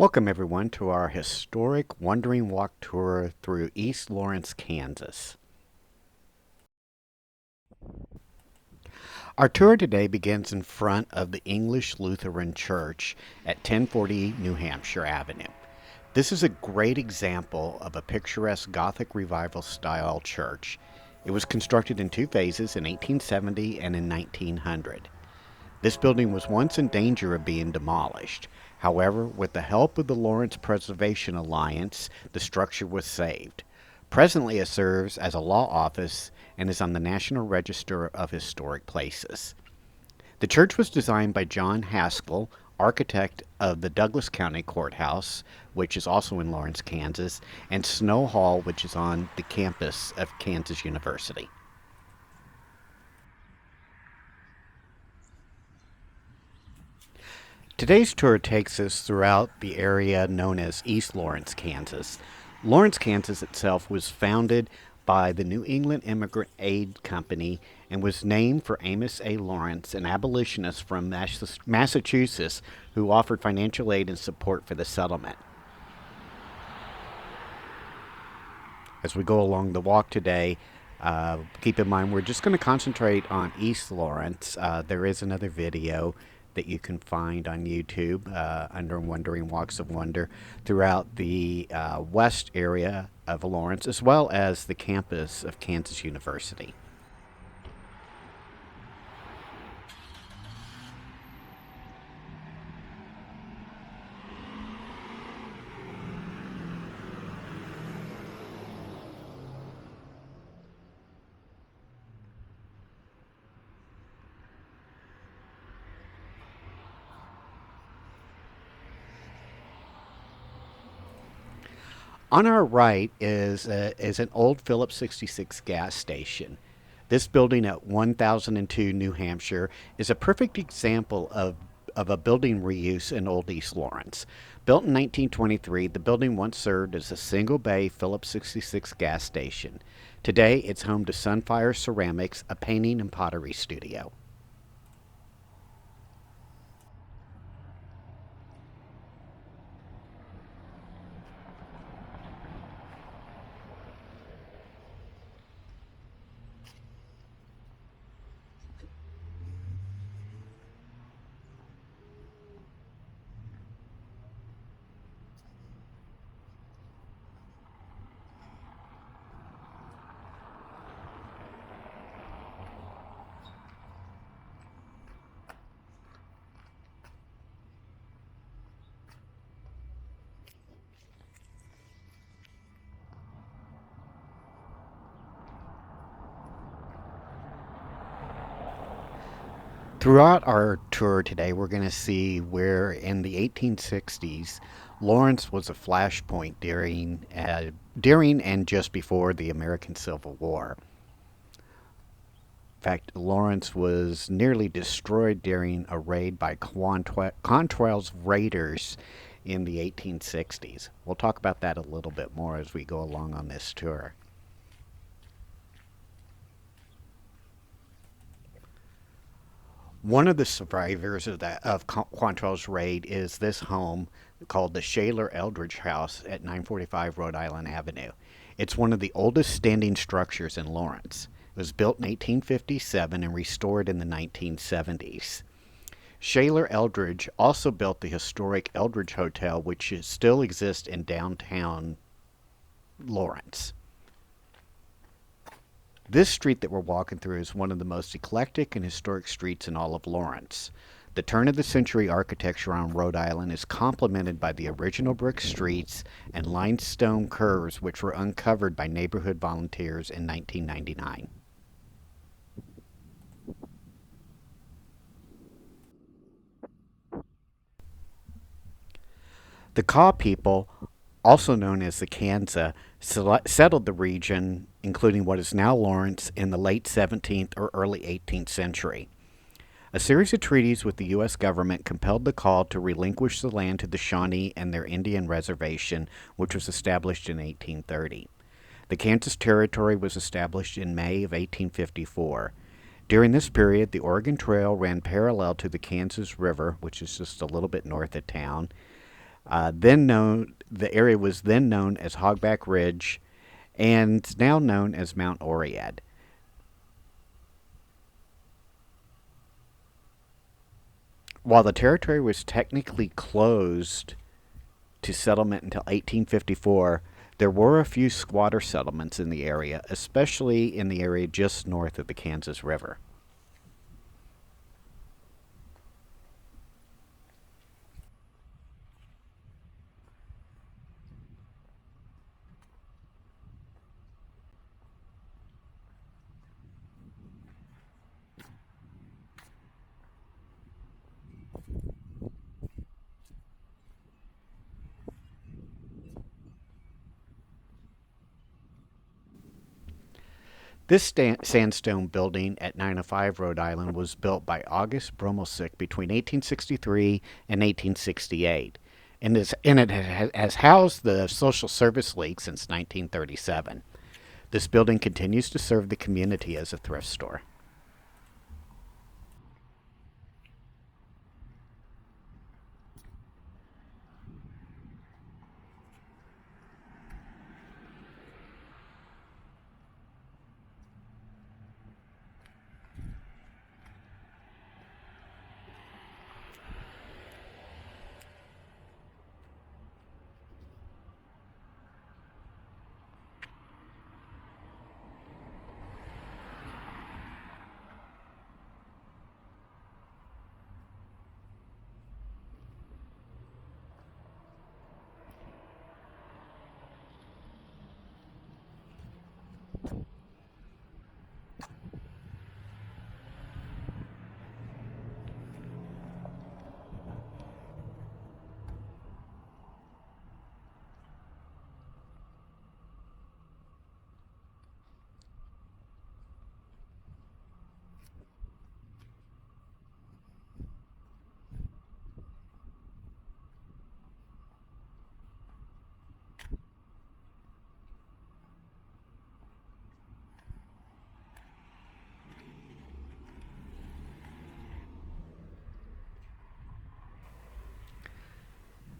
Welcome, everyone, to our historic Wandering Walk tour through East Lawrence, Kansas. Our tour today begins in front of the English Lutheran Church at 1040 New Hampshire Avenue. This is a great example of a picturesque Gothic Revival style church. It was constructed in two phases in 1870 and in 1900. This building was once in danger of being demolished. However, with the help of the Lawrence Preservation Alliance, the structure was saved. Presently, it serves as a law office and is on the National Register of Historic Places. The church was designed by John Haskell, architect of the Douglas County Courthouse, which is also in Lawrence, Kansas, and Snow Hall, which is on the campus of Kansas University. Today's tour takes us throughout the area known as East Lawrence, Kansas. Lawrence, Kansas itself was founded by the New England Immigrant Aid Company and was named for Amos A. Lawrence, an abolitionist from Massachusetts who offered financial aid and support for the settlement. As we go along the walk today, keep in mind we're just going to concentrate on East Lawrence. There is another video that you can find on YouTube under Wandering Walks of Wonder throughout the west area of Lawrence, as well as the campus of Kansas University. On our right is an old Phillips 66 gas station. This building at 1002 New Hampshire is a perfect example of a building reuse in Old East Lawrence. Built in 1923, the building once served as a single bay Phillips 66 gas station. Today, it's home to Sunfire Ceramics, a painting and pottery studio. Throughout our tour today, we're going to see where in the 1860s, Lawrence was a flashpoint during and just before the American Civil War. In fact, Lawrence was nearly destroyed during a raid by Quantrell's raiders in the 1860s. We'll talk about that a little bit more as we go along on this tour. One of the survivors of Quantrell's raid is this home called the Shaler Eldridge House at 945 Rhode Island Avenue. It's one of the oldest standing structures in Lawrence. It was built in 1857 and restored in the 1970s. Shaler Eldridge also built the historic Eldridge Hotel, which still exists in downtown Lawrence. This street that we're walking through is one of the most eclectic and historic streets in all of Lawrence. The turn of the century architecture on Rhode Island is complemented by the original brick streets and limestone curves which were uncovered by neighborhood volunteers in 1999. The Kaw people, also known as the Kansa, settled the region, including what is now Lawrence, in the late 17th or early 18th century. A series of treaties with the U.S. government compelled the Kaw to relinquish the land to the Shawnee and their Indian reservation, which was established in 1830. The Kansas Territory was established in May of 1854. During this period, the Oregon Trail ran parallel to the Kansas River, which is just a little bit north of town. The area was then known as Hogback Ridge, and now known as Mount Oread. While the territory was technically closed to settlement until 1854, there were a few squatter settlements in the area, especially in the area just north of the Kansas River. This sandstone building at 905 Rhode Island was built by August Bromosick between 1863 and 1868, and it has housed the Social Service League since 1937. This building continues to serve the community as a thrift store.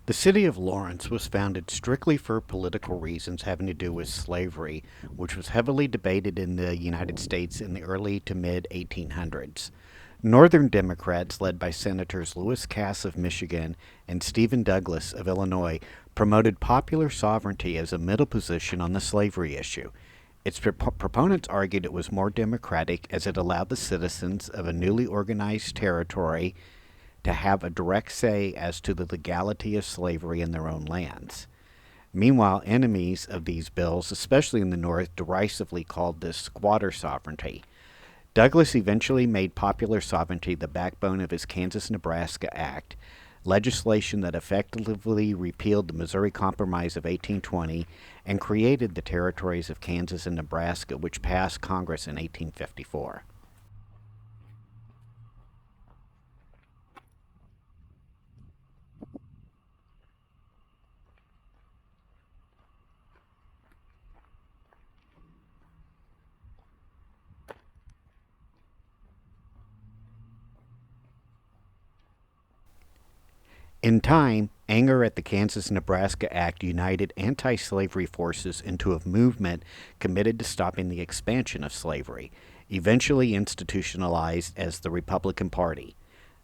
The city of Lawrence was founded strictly for political reasons having to do with slavery, which was heavily debated in the United States in the early to mid 1800s. Northern Democrats, led by Senators Lewis Cass of Michigan and Stephen Douglas of Illinois, promoted popular sovereignty as a middle position on the slavery issue. Its proponents argued it was more democratic as it allowed the citizens of a newly organized territory to have a direct say as to the legality of slavery in their own lands. Meanwhile, enemies of these bills, especially in the North, derisively called this squatter sovereignty. Douglas eventually made popular sovereignty the backbone of his Kansas Nebraska Act, legislation that effectively repealed the Missouri Compromise of 1820 and created the territories of Kansas and Nebraska, which passed Congress in 1854. In time, anger at the Kansas Nebraska Act united anti slavery forces into a movement committed to stopping the expansion of slavery, eventually institutionalized as the Republican Party.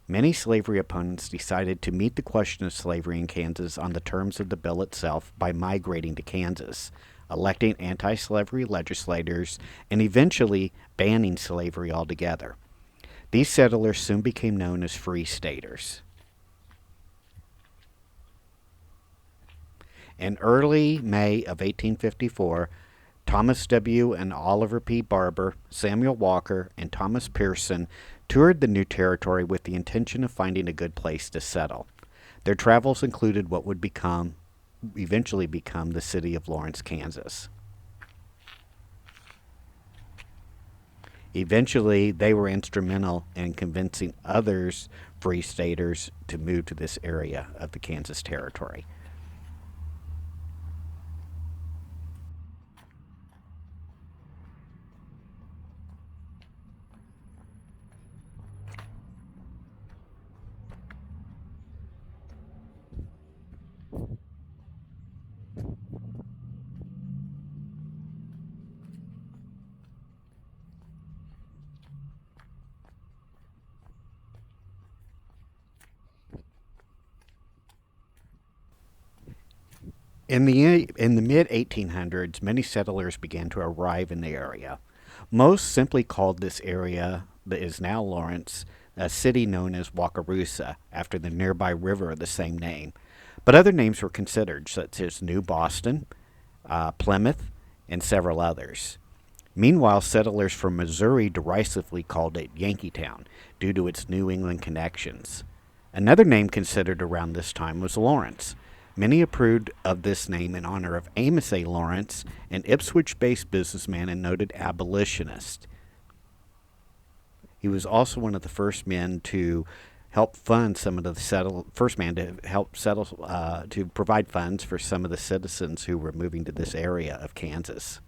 Many slavery opponents decided to meet the question of slavery in Kansas on the terms of the bill itself by migrating to Kansas, electing anti slavery legislators, and eventually banning slavery altogether. These settlers soon became known as Free Staters. In early May of 1854, Thomas W. and Oliver P. Barber, Samuel Walker, and Thomas Pearson toured the new territory with the intention of finding a good place to settle. Their travels included what would eventually become the city of Lawrence, Kansas. Eventually, they were instrumental in convincing others free staters to move to this area of the Kansas Territory. In the mid 1800s, many settlers began to arrive in the area. Most simply called this area that is now Lawrence a city known as Wakarusa after the nearby river of the same name. But other names were considered, such as New Boston, Plymouth, and several others. Meanwhile, settlers from Missouri derisively called it Yankeetown due to its New England connections. Another name considered around this time was Lawrence. Many approved of this name in honor of Amos A. Lawrence, an Ipswich based businessman and noted abolitionist. He was also one of the first men to help fund some of the first man to help settle to provide funds for some of the citizens who were moving to this area of Kansas.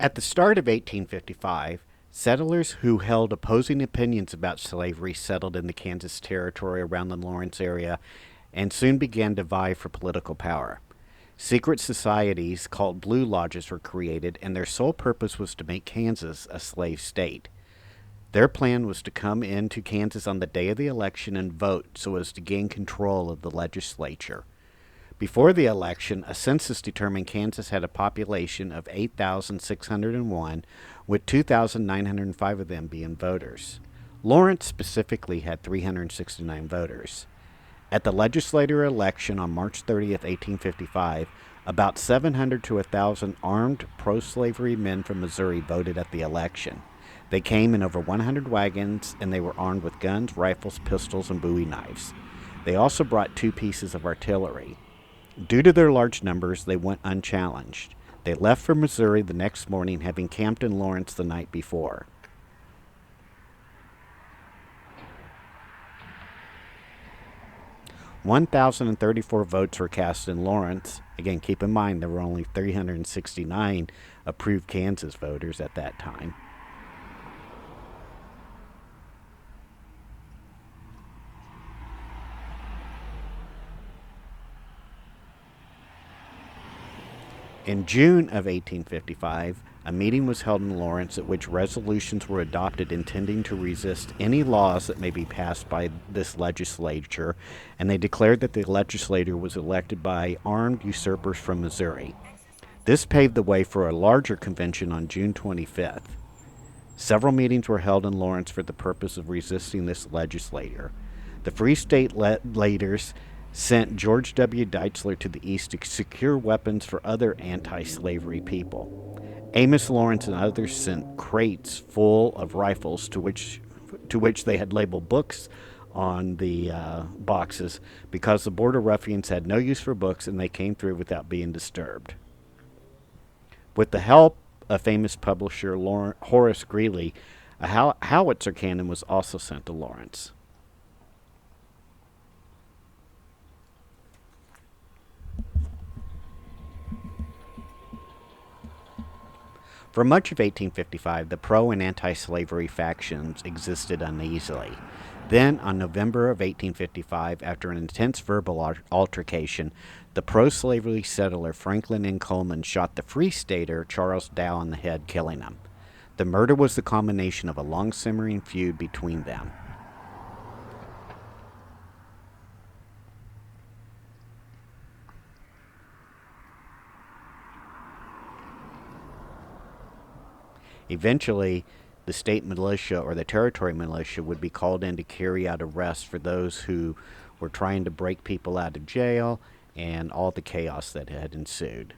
At the start of 1855, settlers who held opposing opinions about slavery settled in the Kansas Territory around the Lawrence area and soon began to vie for political power. Secret societies called Blue Lodges were created, and their sole purpose was to make Kansas a slave state. Their plan was to come into Kansas on the day of the election and vote so as to gain control of the legislature. Before the election, a census determined Kansas had a population of 8,601, with 2,905 of them being voters. Lawrence specifically had 369 voters. At the legislature election on March 30th, 1855, about 700 to 1,000 armed pro slavery men from Missouri voted at the election. They came in over 100 wagons, and they were armed with guns, rifles, pistols, and bowie knives. They also brought two pieces of artillery. Due to their large numbers, they went unchallenged. They left for Missouri the next morning, having camped in Lawrence the night before. 1,034 votes were cast in Lawrence. Again, keep in mind there were only 369 approved Kansas voters at that time. In June of 1855, a meeting was held in Lawrence at which resolutions were adopted intending to resist any laws that may be passed by this legislature, and they declared that the legislature was elected by armed usurpers from Missouri. This paved the way for a larger convention on June 25th. Several meetings were held in Lawrence for the purpose of resisting this legislature. The Free State leaders sent George W. Deitzler to the east to secure weapons for other anti-slavery people. Amos Lawrence and others sent crates full of rifles to which they had labeled books on the boxes because the border ruffians had no use for books and they came through without being disturbed. With the help of famous publisher Horace Greeley, a howitzer cannon was also sent to Lawrence. For much of 1855, the pro and anti slavery factions existed uneasily. Then, on November of 1855, after an intense verbal altercation, the pro slavery settler Franklin N. Coleman shot the Free Stater Charles Dow in the head, killing him. The murder was the culmination of a long simmering feud between them. Eventually, the state militia or the territory militia would be called in to carry out arrests for those who were trying to break people out of jail and all the chaos that had ensued.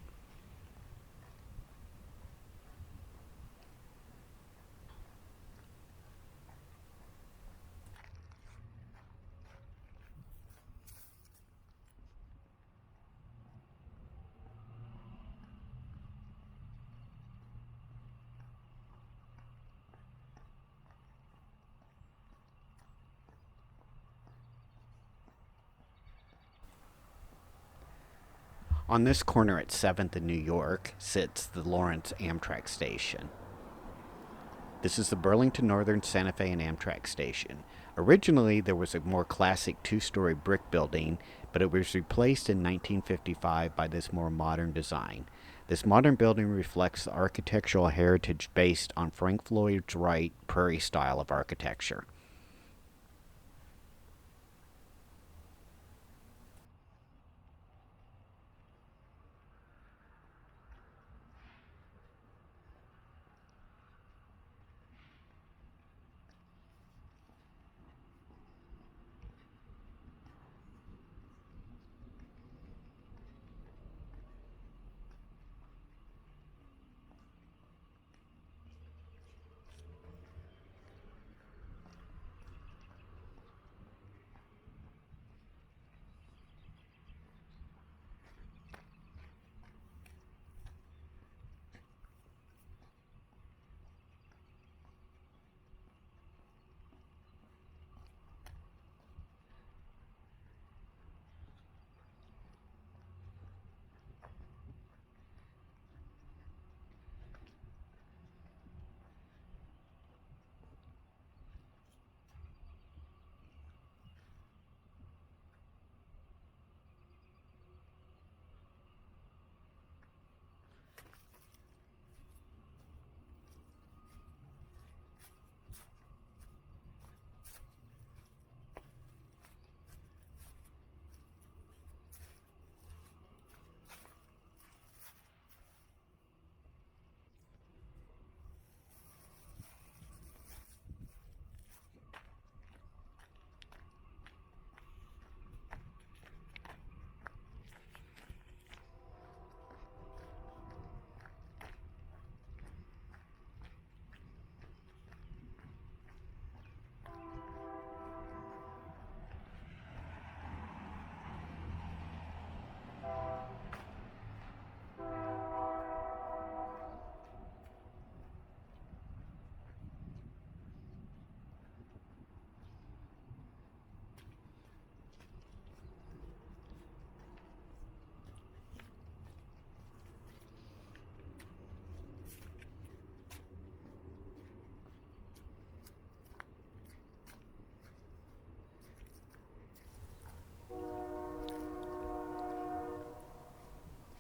On this corner at 7th in New York sits the Lawrence Amtrak station. This is the Burlington Northern Santa Fe and Amtrak station. Originally, there was a more classic two-story brick building, but it was replaced in 1955 by this more modern design. This modern building reflects the architectural heritage based on Frank Lloyd Wright prairie style of architecture.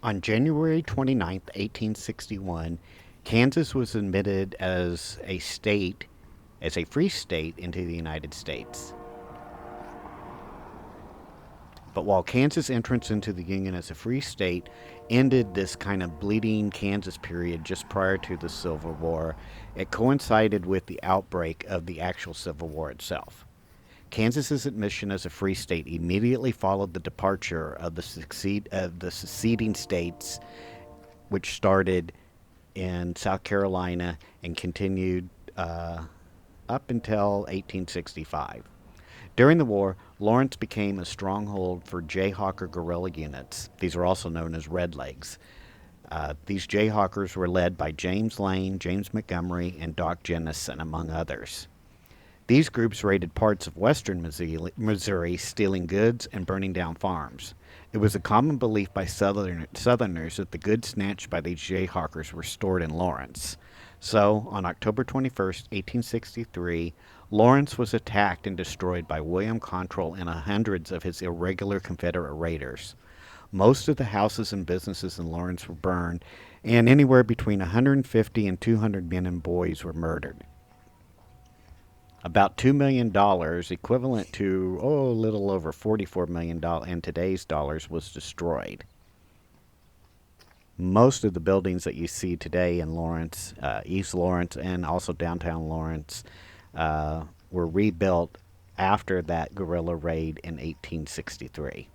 On January 29th, 1861, Kansas was admitted as a free state into the United States. But while Kansas' entrance into the Union as a free state ended this kind of bleeding Kansas period just prior to the Civil War, it coincided with the outbreak of the actual Civil War itself. Kansas's admission as a free state immediately followed the departure of the seceding states, which started in South Carolina and continued up until 1865. During the war, Lawrence became a stronghold for Jayhawker guerrilla units. These are also known as Redlegs. These Jayhawkers were led by James Lane, James Montgomery, and Doc Jennison, among others. These groups raided parts of western Missouri, stealing goods and burning down farms. It was a common belief by Southerners that the goods snatched by these Jayhawkers were stored in Lawrence. So, on October 21st, 1863, Lawrence was attacked and destroyed by William Control and hundreds of his irregular Confederate raiders. Most of the houses and businesses in Lawrence were burned, and anywhere between 150 and 200 men and boys were murdered. About $2 million, equivalent to a little over $44 million in today's dollars, was destroyed. Most of the buildings that you see today in Lawrence, East Lawrence, and also downtown Lawrence, were rebuilt after that guerrilla raid in 1863.